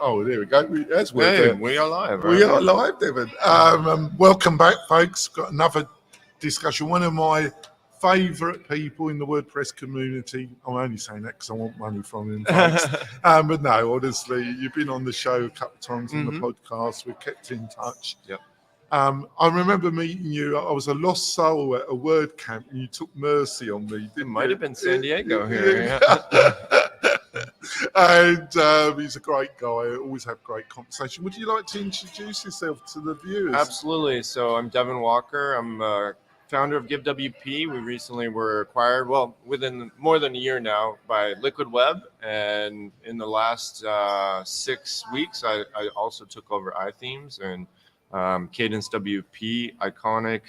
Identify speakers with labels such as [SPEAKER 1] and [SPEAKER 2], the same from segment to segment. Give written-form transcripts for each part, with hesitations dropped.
[SPEAKER 1] Oh, there we go. That's
[SPEAKER 2] Hey, we are live.
[SPEAKER 1] We
[SPEAKER 2] right?
[SPEAKER 1] are live, Devin. Welcome back, folks. Got another discussion. One of my favourite people in the WordPress community. I'm only saying that because I want money from him, folks. But no, honestly, you've been on the show a couple of times on the podcast. We've kept in touch.
[SPEAKER 2] Yep.
[SPEAKER 1] I remember meeting you. I was a lost soul at a WordCamp, and you took mercy on me.
[SPEAKER 2] It might have been San Diego here.
[SPEAKER 1] And he's a great guy. I always have great conversation. Would you like to introduce yourself to the viewers?
[SPEAKER 2] Absolutely. So I'm Devin Walker. I'm founder of GiveWP. We recently were acquired, well, within more than a year now, by Liquid Web. And in the last 6 weeks, I also took over iThemes and Cadence WP, Iconic,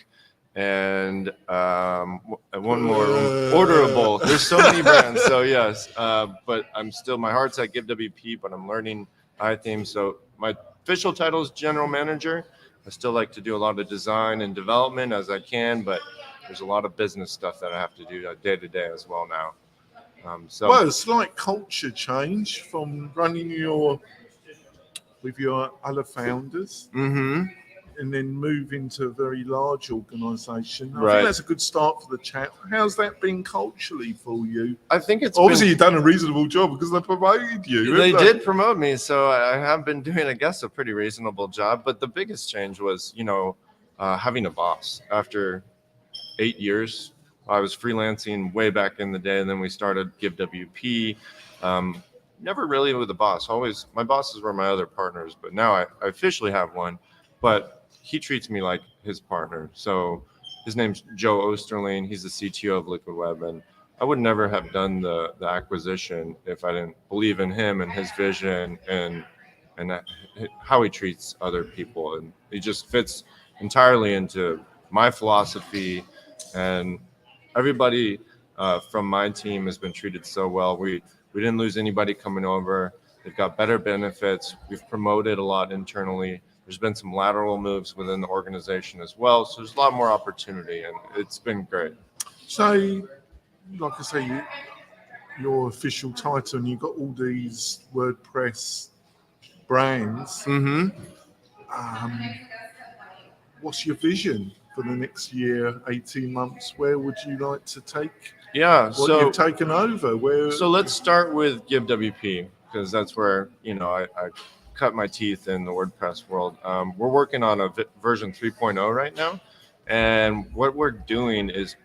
[SPEAKER 2] and one more, Orderable. There's so many brands. So yes, but I'm still, my heart's at GiveWP, but I'm learning iThemes. So my official title is General Manager. I still like to do a lot of design and development as I can, but there's a lot of business stuff that I have to do day to day as well now.
[SPEAKER 1] Well, it's like culture change from running with your other founders, and then move into a very large organisation. I think that's a good start for the chat. How's that been culturally for you?
[SPEAKER 2] I think it's
[SPEAKER 1] obviously you've done a reasonable job because they promoted you.
[SPEAKER 2] They did promote me, so I have been doing, I guess, a pretty reasonable job. But the biggest change was, having a boss. After 8 years, I was freelancing way back in the day, and then we started GiveWP. Never really with a boss. Always, my bosses were my other partners, but now I officially have one. But he treats me like his partner. So his name's Joe Osterling. He's the CTO of Liquid Web, and I would never have done the acquisition if I didn't believe in him and his vision and how he treats other people. And he just fits entirely into my philosophy, and everybody from my team has been treated so well. We didn't lose anybody coming over. They've got better benefits. We've promoted a lot internally. There's been some lateral moves within the organization as well. So there's a lot more opportunity, and it's been great.
[SPEAKER 1] So, like I say, your official title, and you've got all these WordPress brands. What's your vision for the next year, 18 months? Where would you like to take what you've taken over?
[SPEAKER 2] So let's start with GiveWP, because that's where, I cut my teeth in the WordPress world. We're working on a version 3.0 right now. And what we're doing is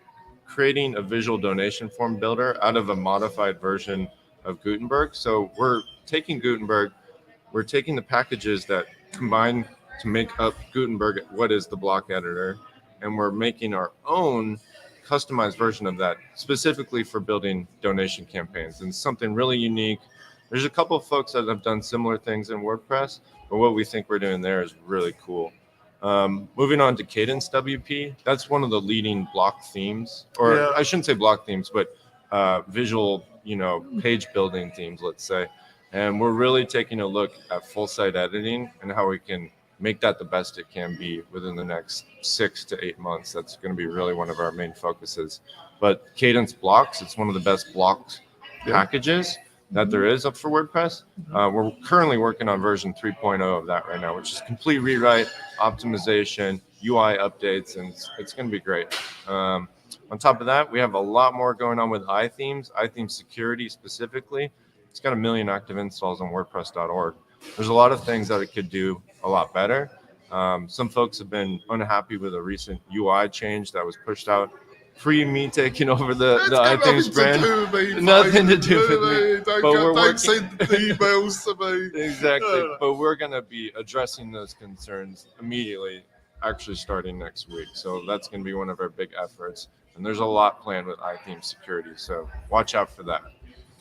[SPEAKER 2] creating a visual donation form builder out of a modified version of Gutenberg. So we're taking Gutenberg, we're taking the packages that combine to make up Gutenberg, what is the block editor, and we're making our own customized version of that specifically for building donation campaigns. And something really unique. There's a couple of folks that have done similar things in WordPress, but what we think we're doing there is really cool. Moving on to Cadence WP, that's one of the leading block themes, or I shouldn't say block themes, but visual, page building themes, let's say. And we're really taking a look at full site editing and how we can make that the best it can be within the next 6 to 8 months. That's going to be really one of our main focuses. But Cadence blocks, it's one of the best blocked packages that there is up for WordPress. We're currently working on version 3.0 of that right now, which is complete rewrite, optimization, UI updates, and it's going to be great. On top of that, we have a lot more going on with iThemes security specifically. It's got 1 million active installs on WordPress.org. There's a lot of things that it could do a lot better. Some folks have been unhappy with a recent UI change that was pushed out pre me taking over the iThemes brand. Nothing to do with me.
[SPEAKER 1] Don't send emails to me.
[SPEAKER 2] Exactly. But we're going to be addressing those concerns immediately, actually starting next week. So that's going to be one of our big efforts. And there's a lot planned with iThemes security. So watch out for that.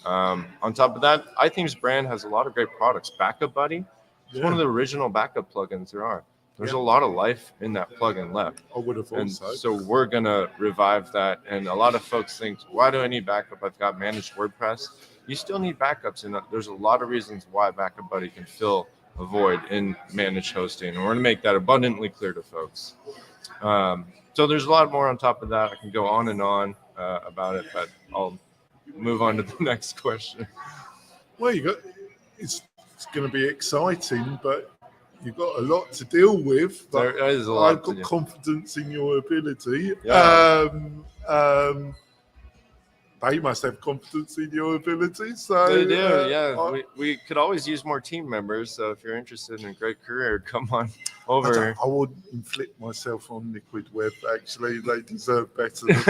[SPEAKER 2] On top of that, iThemes brand has a lot of great products. Backup Buddy is one of the original backup plugins there are. There's a lot of life in that plugin left.
[SPEAKER 1] I would have thought
[SPEAKER 2] so. So we're going to revive that. And a lot of folks think, why do I need backup? I've got managed WordPress. You still need backups. And there's a lot of reasons why Backup Buddy can fill a void in managed hosting. And we're going to make that abundantly clear to folks. So there's a lot more on top of that. I can go on and on about it, but I'll move on to the next question.
[SPEAKER 1] Well, it's it's going to be exciting, but you've got a lot to deal with. But
[SPEAKER 2] There is a lot
[SPEAKER 1] I've got
[SPEAKER 2] to do.
[SPEAKER 1] confidence in your ability.
[SPEAKER 2] Yeah.
[SPEAKER 1] They must have confidence in your ability. So
[SPEAKER 2] They do, yeah. We could always use more team members. So if you're interested in a great career, come on over.
[SPEAKER 1] I wouldn't inflict myself on Liquid Web. Actually, they deserve better than me.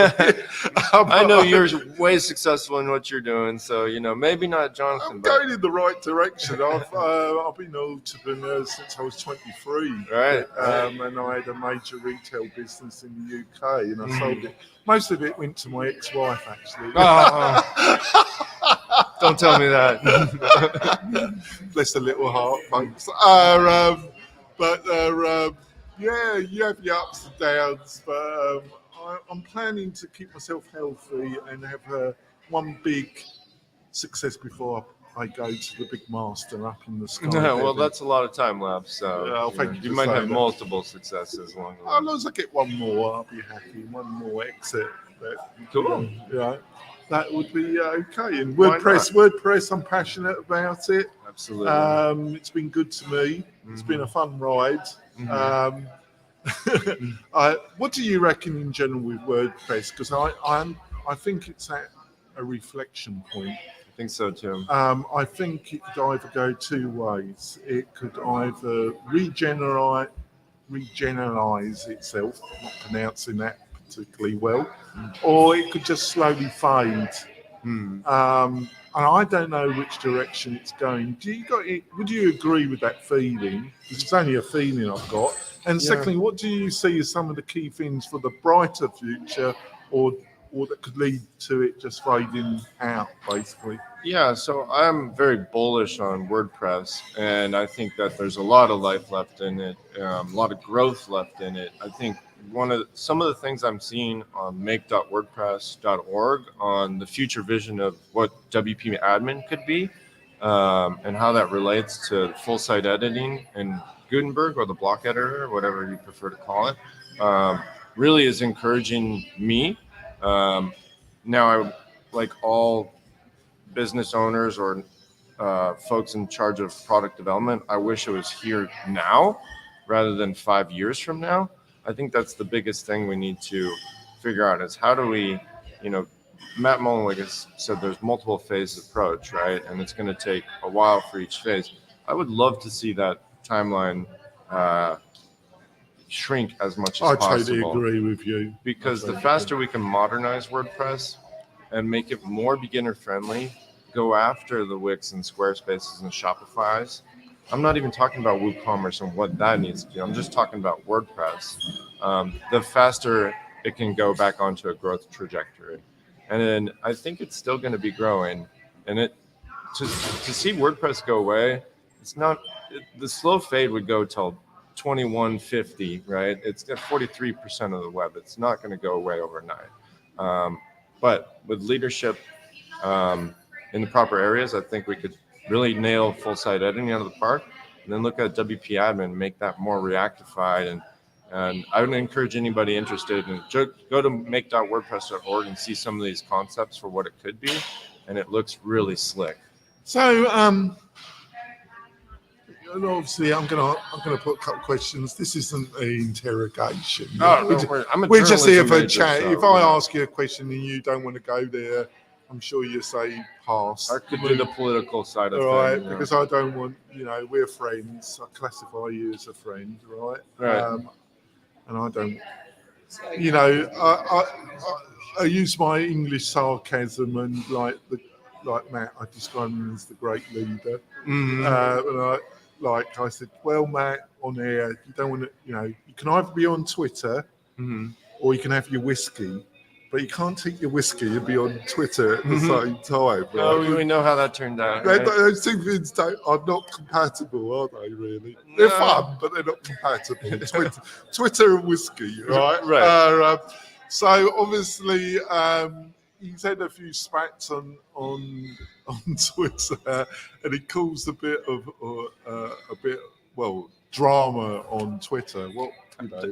[SPEAKER 2] I know you're way successful in what you're doing, so maybe not Jonathan.
[SPEAKER 1] I'm
[SPEAKER 2] but
[SPEAKER 1] going in the right direction. I've been an entrepreneur since I was 23.
[SPEAKER 2] Right.
[SPEAKER 1] And I had a major retail business in the UK, and I sold it. Most of it went to my ex-wife, actually.
[SPEAKER 2] Don't tell me that.
[SPEAKER 1] Bless her little heart, folks. Yeah, you have your ups and downs, but I'm planning to keep myself healthy and have one big success before I go to the big master up in the sky.
[SPEAKER 2] Well, that's a lot of time left, so you might have multiple successes along the way.
[SPEAKER 1] As long as I get one more, I'll be happy. One more exit.
[SPEAKER 2] Cool.
[SPEAKER 1] That would be okay. And WordPress, I'm passionate about it.
[SPEAKER 2] Absolutely.
[SPEAKER 1] It's been good to me. It's been a fun ride. What do you reckon in general with WordPress? Because I think it's at a reflection point.
[SPEAKER 2] I think so too.
[SPEAKER 1] I think it could either go two ways. It could either regeneralize itself, not pronouncing that particularly well, or it could just slowly fade. And I don't know which direction it's going. Would you agree with that feeling? Because it's only a feeling I've got. And secondly, what do you see as some of the key things for the brighter future, or that could lead to it just fading out, basically?
[SPEAKER 2] Yeah, so I'm very bullish on WordPress, and I think that there's a lot of life left in it, a lot of growth left in it. I think some of the things I'm seeing on make.wordpress.org on the future vision of what WP admin could be, and how that relates to full site editing in Gutenberg or the block editor, whatever you prefer to call it, really is encouraging me. Now, I like all business owners or folks in charge of product development, I wish it was here now rather than 5 years from now. I think that's the biggest thing we need to figure out is how do we, Matt Mullen has said there's multiple phase approach, right? And it's going to take a while for each phase. I would love to see that timeline shrink as much as possible. I
[SPEAKER 1] totally agree with you.
[SPEAKER 2] Because the faster we can modernize WordPress and make it more beginner friendly, go after the Wix and Squarespaces and Shopify's. I'm not even talking about WooCommerce and what that needs to do. I'm just talking about WordPress. The faster it can go back onto a growth trajectory. And then I think it's still going to be growing. And to see WordPress go away, the slow fade would go till 2150, right? It's at 43% of the web. It's not going to go away overnight. But with leadership in the proper areas, I think we could really nail full site editing out of the park, and then look at WP admin, make that more reactified. And I would encourage anybody interested in go to make.wordpress.org and see some of these concepts for what it could be, and it looks really slick.
[SPEAKER 1] So, obviously, I'm gonna put a couple of questions. This isn't an interrogation. We're just here for a chat. If I ask you a question and you don't want to go there, I'm sure you say pass.
[SPEAKER 2] I could do the political side of things.
[SPEAKER 1] Right, because I don't want, we're friends. I classify you as a friend, right? And I don't, I use my English sarcasm and like Matt, I describe him as the great leader. And I said, well, Matt, on air, you don't want to, you can either be on Twitter or you can have your whiskey. But you can't take your whiskey and be on Twitter at the same time. Right?
[SPEAKER 2] Oh, we know how that turned out.
[SPEAKER 1] Right? Those two things are not compatible, are they, really? No. They're fun, but they're not compatible. Twitter and whiskey, right?
[SPEAKER 2] Right.
[SPEAKER 1] So, obviously, he's had a few spats on Twitter, and he caused a bit of drama on Twitter.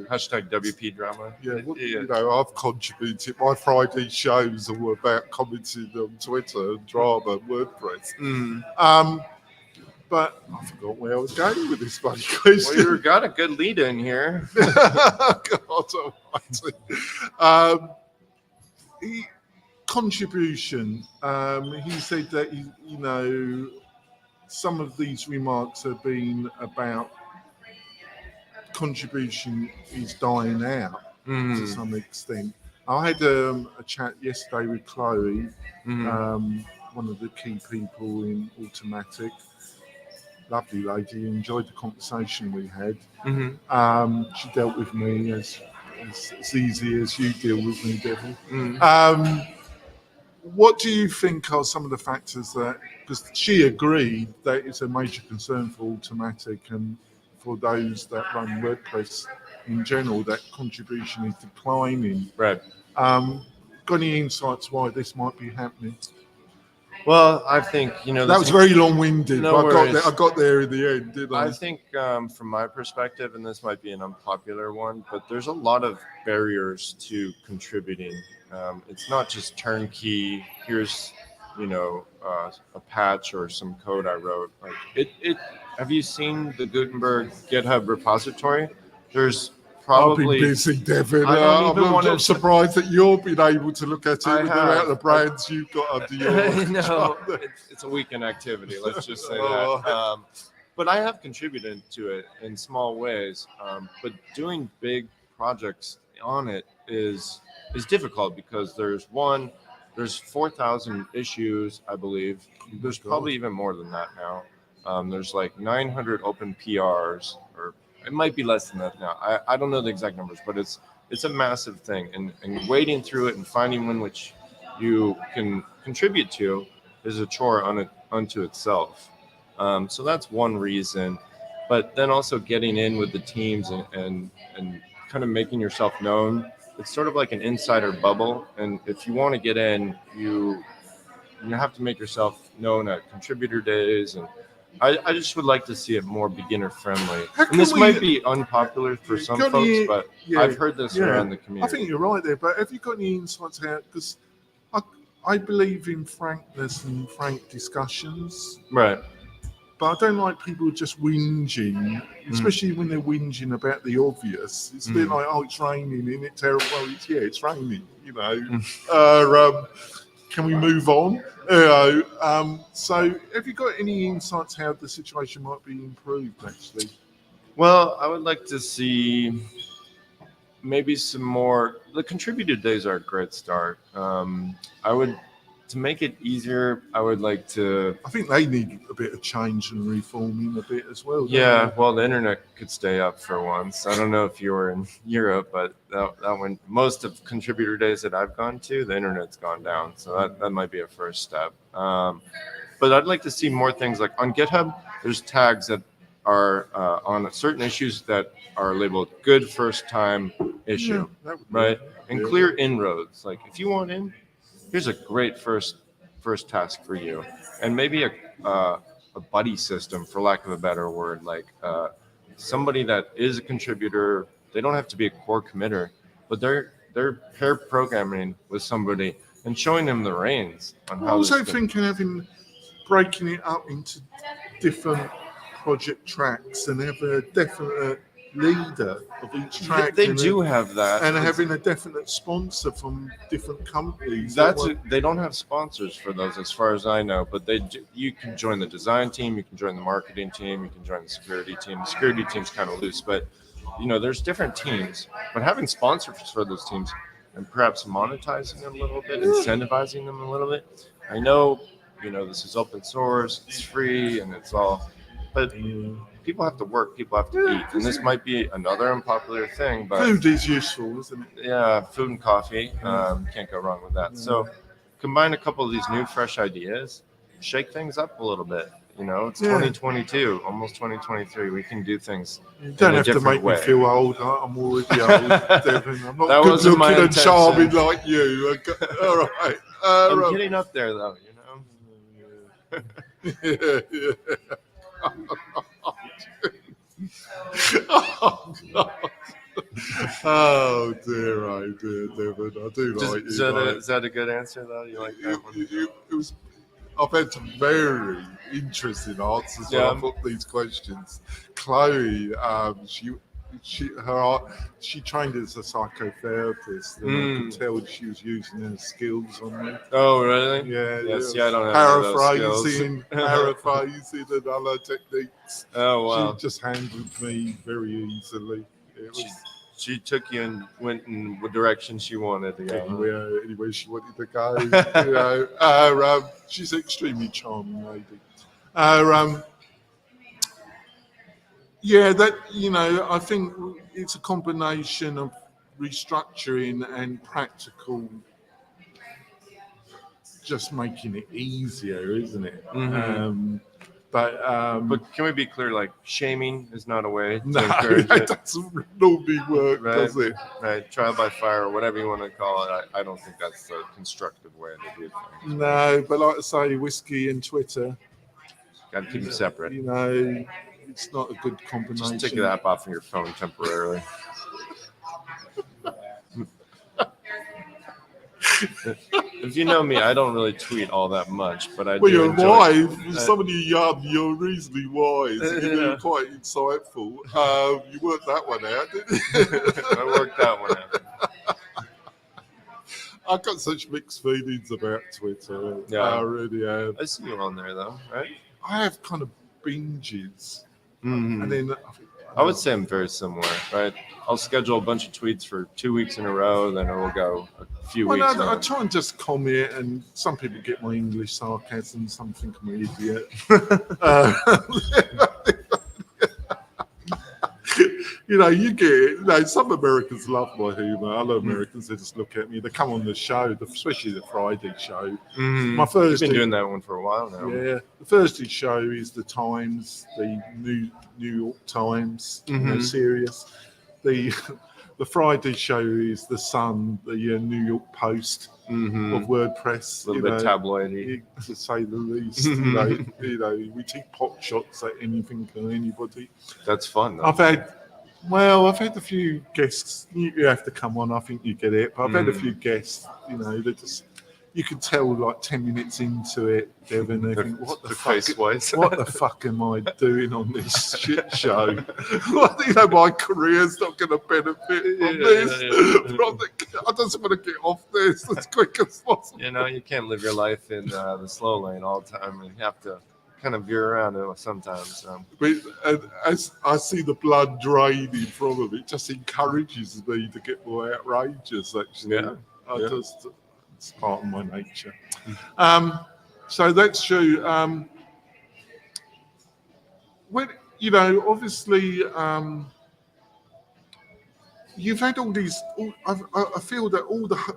[SPEAKER 2] Hashtag WP drama.
[SPEAKER 1] I've contributed. My Friday shows are all about commenting on Twitter and drama, WordPress. But I forgot where I was going with this bloody question.
[SPEAKER 2] Well, you've got a good lead in here.
[SPEAKER 1] God almighty. Contribution. He said that, some of these remarks have been about contribution is dying out to some extent. I had a chat yesterday with Chloe, one of the key people in Automatic. Lovely lady, enjoyed the conversation we had. She dealt with me as easy as you deal with me, Devin. What do you think are some of the factors that, because she agreed that it's a major concern for Automatic and for those that run WordPress in general, that contribution is declining.
[SPEAKER 2] Right.
[SPEAKER 1] Got any insights why this might be happening?
[SPEAKER 2] Well, I think,
[SPEAKER 1] that was very long-winded.
[SPEAKER 2] No
[SPEAKER 1] but I got there in the end, didn't I?
[SPEAKER 2] I think from my perspective, and this might be an unpopular one, but there's a lot of barriers to contributing. It's not just turnkey. Here's, a patch or some code I wrote. Like it. Have you seen the Gutenberg GitHub repository? There's probably.
[SPEAKER 1] I've been busy, Devin.
[SPEAKER 2] I'm
[SPEAKER 1] surprised that you've been able to look at it with the amount of brands you've got under your.
[SPEAKER 2] No, it's a weekend activity. Let's just say that. But I have contributed to it in small ways. But doing big projects on it is difficult because there's 4,000 issues, I believe. There's probably even more than that now. There's like 900 open PRs, or it might be less than that now. I don't know the exact numbers, but it's a massive thing. And wading through it and finding one which you can contribute to is a chore unto itself. So that's one reason. But then also getting in with the teams and kind of making yourself known. It's sort of like an insider bubble. And if you want to get in, you have to make yourself known at contributor days. And I just would like to see it more beginner friendly. And this might be unpopular for some folks, but I've heard this around the community.
[SPEAKER 1] I think you're right there, but have you got any insights out? Because I believe in frankness and frank discussions.
[SPEAKER 2] Right.
[SPEAKER 1] But I don't like people just whinging, especially when they're whinging about the obvious. It's a bit like, it's raining, isn't it terrible? Well, it's raining, Can we move on? So have you got any insights how the situation might be improved, actually?
[SPEAKER 2] Well, I would like to see maybe some more. The contributor days are a great start. To make it easier, I would like to. I
[SPEAKER 1] think they need a bit of change and reforming a bit as well.
[SPEAKER 2] Yeah, well, the internet could stay up for once. I don't know if you were in Europe, but that one, most of contributor days that I've gone to, the internet's gone down. So that might be a first step. But I'd like to see more things like on GitHub, there's tags that are on certain issues that are labeled good first time issue, right? And clear inroads. Like if you want in, here's a great first task for you, and maybe a buddy system, for lack of a better word, like somebody that is a contributor. They don't have to be a core committer, but they're pair programming with somebody and showing them the reins on how.
[SPEAKER 1] I also think breaking it up into different project tracks and have a definite leader of each track.
[SPEAKER 2] They do have that,
[SPEAKER 1] and having a definite sponsor from different companies.
[SPEAKER 2] They don't have sponsors for those, as far as I know. But you can join the design team, you can join the marketing team, you can join the security team. The security team's kind of loose, but there's different teams. But having sponsors for those teams and perhaps monetizing them a little bit, incentivizing them a little bit. I know, this is open source, it's free, and it's all, but. People have to work, people have to eat, and this might be another unpopular thing, but
[SPEAKER 1] food is useful, isn't it?
[SPEAKER 2] Yeah, food and coffee, can't go wrong with that. So combine a couple of these new fresh ideas, shake things up a little bit. It's 2022, almost 2023. We can do things.
[SPEAKER 1] You don't have to make me feel old. I'm already old, Devin. I'm not good looking and charming like you. All right.
[SPEAKER 2] I'm getting up there, though.
[SPEAKER 1] Oh, God. Oh dear, Devin. I do like you.
[SPEAKER 2] Is that a good answer though? You like that one?
[SPEAKER 1] I've had some very interesting answers when
[SPEAKER 2] Yeah.
[SPEAKER 1] I put these questions. Chloe, she trained as a psychotherapist, and I could tell she was using her skills on me.
[SPEAKER 2] Oh, really?
[SPEAKER 1] Yeah,
[SPEAKER 2] See, I don't have any of those
[SPEAKER 1] paraphrasing,
[SPEAKER 2] skills.
[SPEAKER 1] paraphrasing, and other techniques.
[SPEAKER 2] Oh, wow.
[SPEAKER 1] She just handled me very easily. It was
[SPEAKER 2] She took you and went in the direction she wanted to go.
[SPEAKER 1] anywhere she wanted to go. You know, she's an extremely charming lady. Yeah, that I think it's a combination of restructuring and practical, just making it easier, isn't it?
[SPEAKER 2] But can we be clear? Like, shaming is not a way to
[SPEAKER 1] No,
[SPEAKER 2] encourage
[SPEAKER 1] that
[SPEAKER 2] it.
[SPEAKER 1] doesn't normally work,
[SPEAKER 2] Right.
[SPEAKER 1] does it?
[SPEAKER 2] Right, trial by fire, or whatever you want to call it. I don't think that's the constructive way to do things.
[SPEAKER 1] No, but like I say, whiskey and Twitter,
[SPEAKER 2] Got to keep them separate.
[SPEAKER 1] It's not a good combination.
[SPEAKER 2] Just take the app off of your phone temporarily. If you know me, I don't really tweet all that much, but I
[SPEAKER 1] Well,
[SPEAKER 2] do
[SPEAKER 1] you're
[SPEAKER 2] enjoy.
[SPEAKER 1] wise. Somebody young, you're reasonably wise. You're quite insightful. You worked that one out, didn't you?
[SPEAKER 2] I worked that one out.
[SPEAKER 1] I've got such mixed feelings about Twitter.
[SPEAKER 2] Yeah.
[SPEAKER 1] I really have.
[SPEAKER 2] I see you on there, though, right?
[SPEAKER 1] I have kind of binges.
[SPEAKER 2] Mm-hmm.
[SPEAKER 1] And then
[SPEAKER 2] I would say I'm very similar, right? I'll schedule a bunch of tweets for 2 weeks in a row, then it will go a few weeks.
[SPEAKER 1] I try and just comment, and some people get my English sarcasm, some think I'm an idiot. You get it. Some Americans love my humour. Other Americans, they just look at me. They come on the show, especially the Friday show. My first
[SPEAKER 2] You've been doing that one for a while now.
[SPEAKER 1] Yeah, the Thursday show is the Times, the New York Times, serious. The Friday show is the Sun, the New York Post of WordPress.
[SPEAKER 2] A little bit tabloidy,
[SPEAKER 1] to say the least. We take pot shots at anything and anybody.
[SPEAKER 2] That's fun, though.
[SPEAKER 1] I've had a few guests. You have to come on. I think you get it. But I've had a few guests. That just. You could tell, like 10 minutes into it, Devin, they think, what the fuck am I doing on this shit show? My career's not going to benefit from this. I just want to get off this as quick as possible.
[SPEAKER 2] You can't live your life in the slow lane all the time, and you have to kind of veer around it sometimes.
[SPEAKER 1] But as I see the blood draining from it, it just encourages me to get more outrageous, actually.
[SPEAKER 2] Yeah.
[SPEAKER 1] It's part of my nature. So that's true. Obviously, you've had all these. I feel that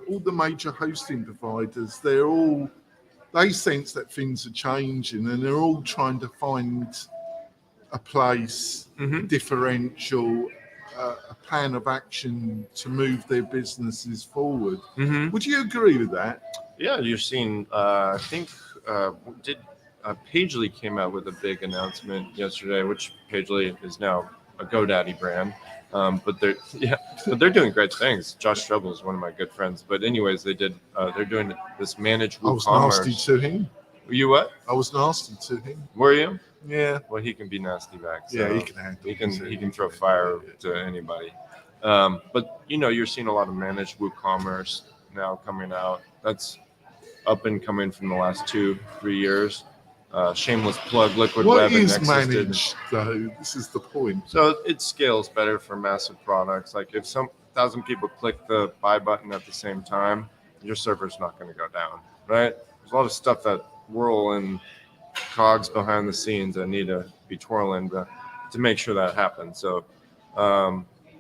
[SPEAKER 1] all the major hosting providers, they sense that things are changing, and they're all trying to find a place, a differential, a plan of action to move their businesses forward. Would you agree with that?
[SPEAKER 2] Yeah, you're seeing. I think Pagely came out with a big announcement yesterday, which Pagely is now a GoDaddy brand. But they're doing great things. Josh Strebel is one of my good friends. But anyways, they're doing this managed WooCommerce.
[SPEAKER 1] I was nasty to him.
[SPEAKER 2] Were you what?
[SPEAKER 1] I was nasty to him.
[SPEAKER 2] Were you?
[SPEAKER 1] Yeah.
[SPEAKER 2] Well, he can be nasty back. So
[SPEAKER 1] yeah, he can handle.
[SPEAKER 2] He can throw fire to anybody. But you're seeing a lot of managed WooCommerce now coming out. That's up and coming from the last 2-3 years. Shameless plug, Liquid
[SPEAKER 1] What
[SPEAKER 2] Web and
[SPEAKER 1] is
[SPEAKER 2] Nexus
[SPEAKER 1] managed, though? This is the point.
[SPEAKER 2] So it scales better for massive products. Like if 1,000 people click the buy button at the same time, your server's not going to go down, right? There's a lot of stuff that whirl in cogs behind the scenes that need to be twirling to make sure that happens. So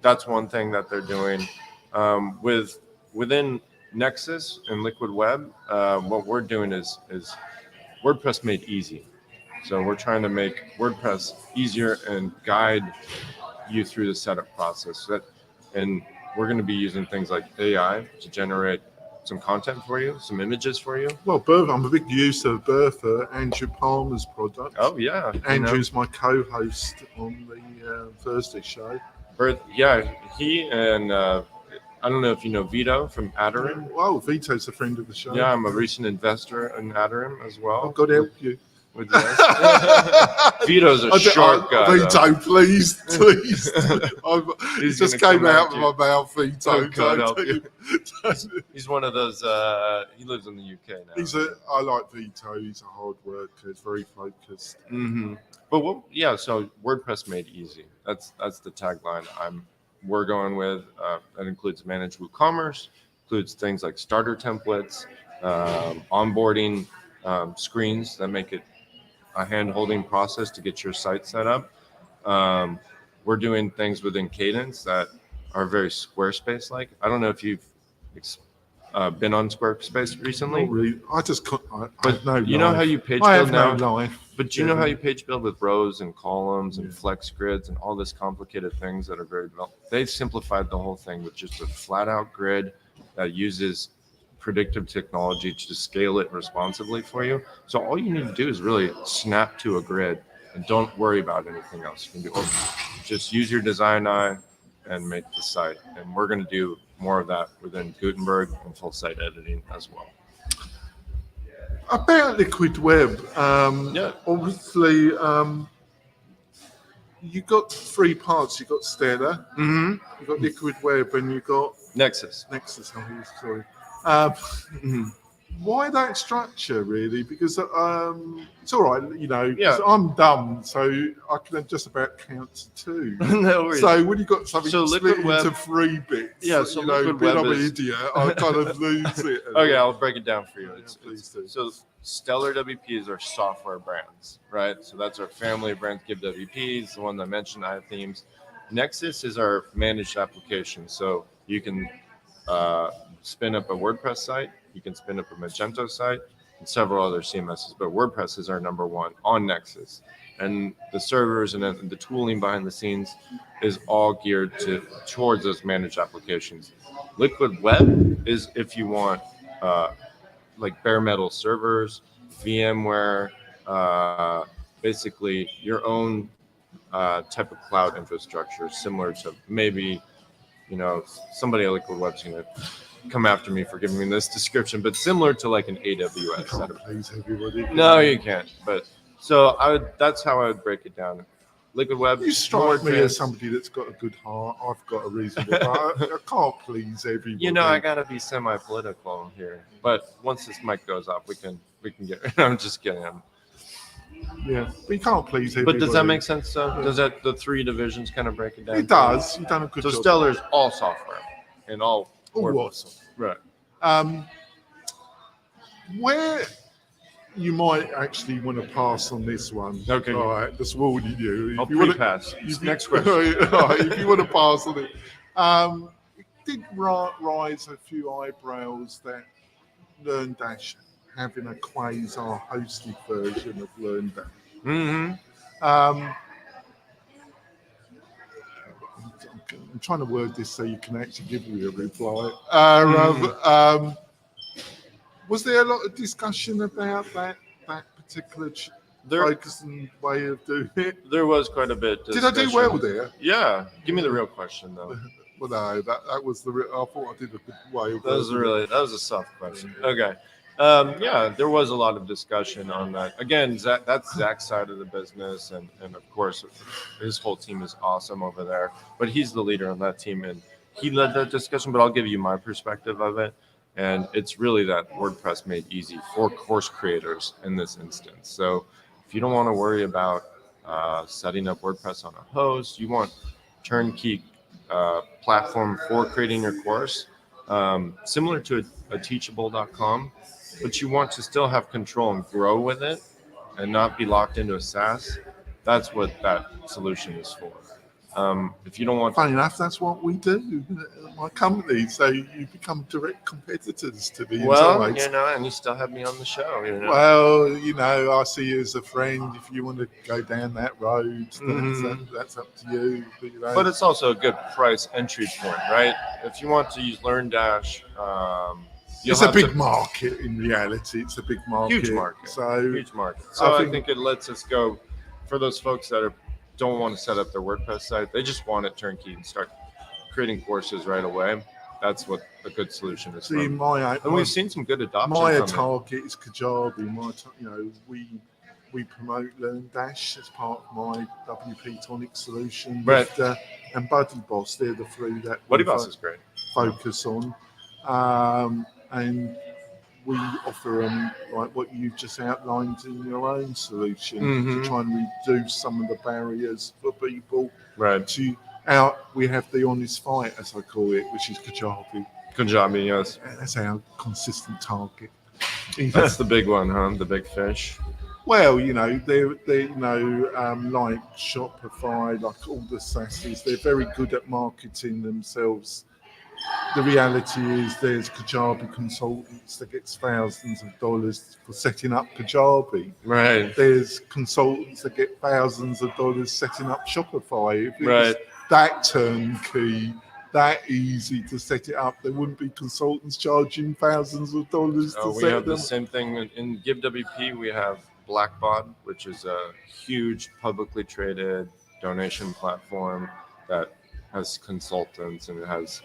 [SPEAKER 2] that's one thing that they're doing. Within Nexus and Liquid Web, what we're doing is WordPress made easy. So we're trying to make WordPress easier and guide you through the setup process. And we're going to be using things like AI to generate some content for you, some images for you.
[SPEAKER 1] Well, Bertha, I'm a big user of Bertha, Andrew Palmer's product.
[SPEAKER 2] Oh, yeah.
[SPEAKER 1] Andrew's my co-host on the Thursday show.
[SPEAKER 2] He and I don't know if you know Vito from Adarim.
[SPEAKER 1] Oh, Vito's a friend of the show.
[SPEAKER 2] Yeah, I'm a recent investor in Adarim as well.
[SPEAKER 1] Oh, God help you.
[SPEAKER 2] With Vito's a short guy.
[SPEAKER 1] Vito, please. He just came out of my mouth, Vito.
[SPEAKER 2] Oh, God help you. He's one of those. He lives in the UK now.
[SPEAKER 1] I like Vito. He's a hard worker. He's very focused.
[SPEAKER 2] Mm-hmm. But so WordPress made easy. That's the tagline we're going with. That includes managed WooCommerce, includes things like starter templates, onboarding screens that make it a hand-holding process to get your site set up. We're doing things within Cadence that are very Squarespace-like. I don't know if you've been on Squarespace recently.
[SPEAKER 1] Not really. I just couldn't.
[SPEAKER 2] You know how you page build now?
[SPEAKER 1] No life.
[SPEAKER 2] But you know how you page build with rows and columns and flex grids and all this complicated things that are very developed? They simplified the whole thing with just a flat-out grid that uses predictive technology to scale it responsively for you. So all you need to do is really snap to a grid and don't worry about anything else. You can just use your design eye and make the site. And we're going to do more of that within Gutenberg and full site editing as well.
[SPEAKER 1] About Liquid Web, obviously, you got 3 parts. You got Stella, you got Liquid Web, and you got
[SPEAKER 2] Nexus.
[SPEAKER 1] Sorry. Why that structure, really? Because it's all right, you know.
[SPEAKER 2] Yeah.
[SPEAKER 1] I'm dumb, so I can just about count to 2.
[SPEAKER 2] No worries.
[SPEAKER 1] So when you got something split
[SPEAKER 2] Liquid Web
[SPEAKER 1] into 3 bits,
[SPEAKER 2] so Liquid Web
[SPEAKER 1] I'm an idiot. I kind of lose it.
[SPEAKER 2] Okay, I'll break it down for you.
[SPEAKER 1] Please do.
[SPEAKER 2] So Stellar WP is our software brands, right? So that's our family of brands. GiveWP is the one that I mentioned. I have themes. Nexus is our managed application. So you can spin up a WordPress site, you can spin up a Magento site, and several other CMSs, but WordPress is our number one on Nexus. And the servers and the tooling behind the scenes is all geared towards those managed applications. Liquid Web is if you want like bare metal servers, VMware, basically your own type of cloud infrastructure, similar to maybe, somebody at Liquid Web's going to come after me for giving me this description, but similar to like an AWS.
[SPEAKER 1] You can't please everybody.
[SPEAKER 2] No, you can't. But so that's how I would break it down. Liquid Web.
[SPEAKER 1] You strike me as somebody that's got a good heart. I've got a reasonable heart. I can't please everybody.
[SPEAKER 2] I gotta be semi-political here. But once this mic goes off, we can get. I'm just kidding.
[SPEAKER 1] Yeah, but you can't please everybody.
[SPEAKER 2] But does that make sense? Does that the 3 divisions kind of break it down?
[SPEAKER 1] It does. You've done a good job.
[SPEAKER 2] So Stellar's all software and all
[SPEAKER 1] awesome.
[SPEAKER 2] Right.
[SPEAKER 1] Where you might actually want to pass on this one.
[SPEAKER 2] Okay.
[SPEAKER 1] All right, just warning you.
[SPEAKER 2] I'll pass. Next question.
[SPEAKER 1] All right, if you want to pass on it. It did rise a few eyebrows that LearnDash having a quasi-hosted version of LearnDash.
[SPEAKER 2] Mm-hmm.
[SPEAKER 1] I'm trying to word this so you can actually give me a reply. Was there a lot of discussion about that particular focus and way of doing it?
[SPEAKER 2] There was quite a bit.
[SPEAKER 1] Did I do well there?
[SPEAKER 2] Yeah. Give me the real question, though.
[SPEAKER 1] Well, no, that was the. I thought I did a good way.
[SPEAKER 2] That was a soft question. Okay. There was a lot of discussion on that. Again, that's Zach's side of the business, and of course, his whole team is awesome over there. But he's the leader on that team, and he led that discussion. But I'll give you my perspective of it, and it's really that WordPress made easy for course creators in this instance. So if you don't want to worry about setting up WordPress on a host, you want turnkey platform for creating your course, similar to a teachable.com. But you want to still have control and grow with it and not be locked into a SaaS. That's what that solution is for. If you don't want...
[SPEAKER 1] Funny enough, that's what we do at my company. So you become direct competitors to the insights.
[SPEAKER 2] And you still have me on the show.
[SPEAKER 1] Well, I see you as a friend. If you want to go down that road, that's up to you.
[SPEAKER 2] But it's also a good price entry point, right? If you want to use LearnDash...
[SPEAKER 1] it's a big market in reality. It's a big market.
[SPEAKER 2] Huge market. Huge market. So I think it lets us go for those folks that don't want to set up their WordPress site. They just want it turnkey and start creating courses right away. that's what a good solution is.
[SPEAKER 1] See,
[SPEAKER 2] And we've seen some good adoption.
[SPEAKER 1] My
[SPEAKER 2] from
[SPEAKER 1] target is Kajabi. We promote Learn Dash as part of my WP-Tonic solution.
[SPEAKER 2] Right.
[SPEAKER 1] And Buddy Boss, they're the three that
[SPEAKER 2] Buddy Boss is great.
[SPEAKER 1] Focus on. And we offer them like what you've just outlined in your own solution to try and reduce some of the barriers for people.
[SPEAKER 2] Right.
[SPEAKER 1] We have the honest fight, as I call it, which is Kajabi.
[SPEAKER 2] Kajabi, yes.
[SPEAKER 1] That's our consistent target.
[SPEAKER 2] That's the big one, huh? The big fish.
[SPEAKER 1] Well, they're like Shopify, like all the SaaSes, they're very good at marketing themselves. The reality is there's Kajabi consultants that gets thousands of dollars for setting up Kajabi.
[SPEAKER 2] Right.
[SPEAKER 1] There's consultants that get thousands of dollars setting up Shopify. If it
[SPEAKER 2] Right.
[SPEAKER 1] was that turnkey, that easy to set it up, there wouldn't be consultants charging thousands of dollars to
[SPEAKER 2] We
[SPEAKER 1] set
[SPEAKER 2] have
[SPEAKER 1] them.
[SPEAKER 2] the same thing in GiveWP. We have Blackbot, which is a huge publicly traded donation platform that has consultants and it has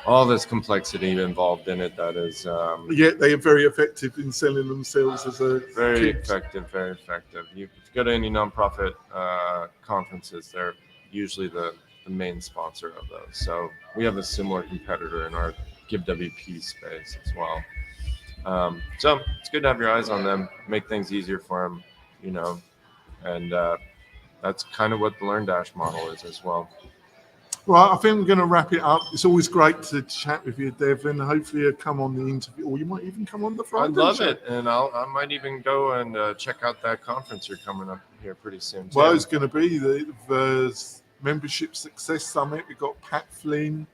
[SPEAKER 2] all this complexity involved in it. That is
[SPEAKER 1] Yet they are very effective in selling themselves as a
[SPEAKER 2] very
[SPEAKER 1] kit.
[SPEAKER 2] effective. Very effective. You go to any nonprofit conferences, they're usually the main sponsor of those. So we have a similar competitor in our GiveWP space as well. So it's good to have your eyes on them, make things easier for them, and that's kind of what the Learn Dash model is as well.
[SPEAKER 1] Right, I think we're going to wrap it up. It's always great to chat with you, Devin. Hopefully you'll come on the interview, or you might even come on the Friday.
[SPEAKER 2] I'd love it, and I might even go and check out that conference you're coming up here pretty soon.
[SPEAKER 1] Well, it's going to be the Membership Success Summit. We've got Pat Flynn,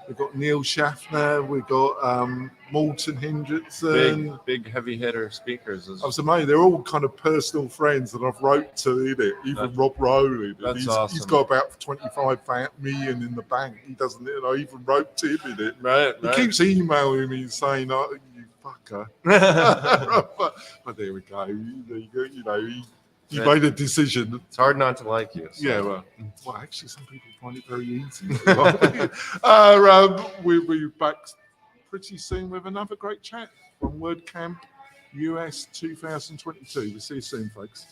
[SPEAKER 1] we've got Neil Schaffner, we've got Morton Hendrickson.
[SPEAKER 2] Big heavy hitter speakers.
[SPEAKER 1] I was amazed. They're all kind of personal friends that I've wrote to in it. Even Rob Rowley.
[SPEAKER 2] That's awesome.
[SPEAKER 1] He's got about 25 million in the bank. He doesn't, I even wrote to him in it.
[SPEAKER 2] Right.
[SPEAKER 1] He keeps emailing me saying, "Oh, you fucker." but there we go. He made a decision.
[SPEAKER 2] It's hard not to like you. So.
[SPEAKER 1] Yeah, well, actually, some people find it very easy. We'll be back pretty soon with another great chat from WordCamp US 2022. We'll see you soon, folks.